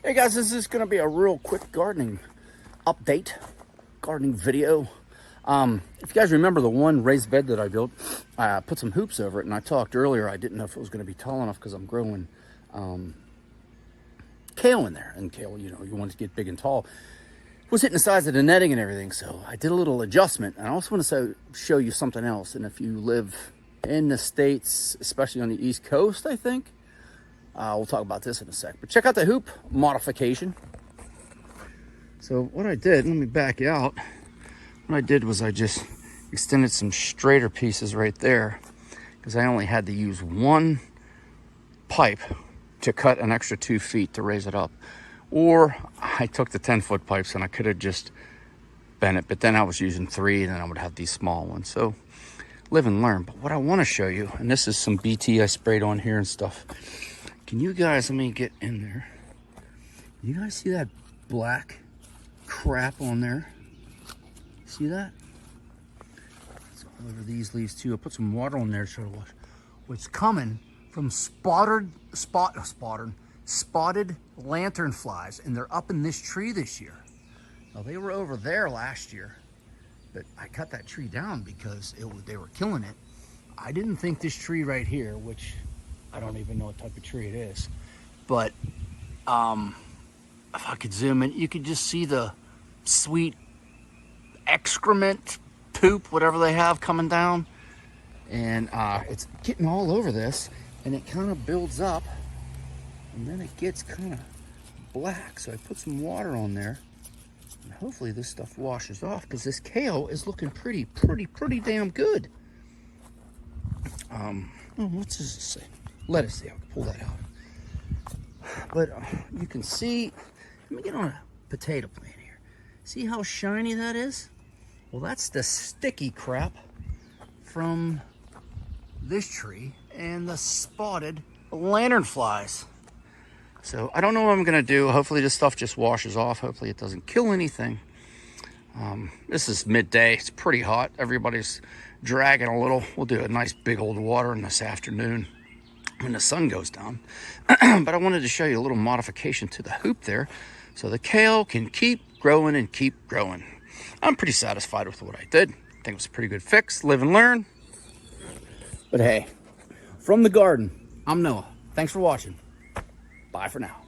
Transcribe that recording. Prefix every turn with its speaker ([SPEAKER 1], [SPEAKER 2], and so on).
[SPEAKER 1] Hey guys, this is going to be a real quick gardening update, gardening video. If you guys remember the one raised bed that I built, I put some hoops over it, and I talked earlier, I didn't know if it was going to be tall enough because I'm growing kale in there. And kale, you know, you want to get big and tall. It was hitting the size of the netting and everything, so I did a little adjustment. And I also want to show you something else. And if you live in the States, especially on the East Coast, I think, we'll talk about this in a sec. But check out the hoop modification. So what I did, let me back out. What I did was I just extended some straighter pieces right there because I only had to use one pipe to cut an extra 2 feet to raise it up. Or I took the 10-foot pipes and I could have just bent it, but then I was using 3 and then I would have these small ones. So live and learn. But what I want to show you, and this is some BT I sprayed on here and stuff. Can you guys, let me get in there. You guys see that black crap on there? See that? It's all over these leaves too. I'll put some water on there to show what what's coming from spotted lanternflies, and they're up in this tree this year. Now they were over there last year, but I cut that tree down because they were killing it. I didn't think this tree right here, which I don't even know what type of tree it is, but if I could zoom in, you could just see the sweet excrement, poop, whatever they have coming down, and it's getting all over this, and it kind of builds up, and then it gets kind of black. So I put some water on there, and hopefully this stuff washes off because this kale is looking pretty damn good. What's this say? Lettuce. See, I can pull that out. But you can see. Let me get on a potato plant here. See how shiny that is? Well, that's the sticky crap from this tree and the spotted lanternflies. So I don't know what I'm gonna do. Hopefully this stuff just washes off. Hopefully it doesn't kill anything. This is midday. It's pretty hot. Everybody's dragging a little. We'll do a nice big old watering this afternoon when the sun goes down. But I wanted to show you a little modification to the hoop there so the kale can keep growing and keep growing. I'm pretty satisfied with what I did. I think it was a pretty good fix. Live and learn. But hey, from the garden, I'm Noah. Thanks for watching. Bye for now.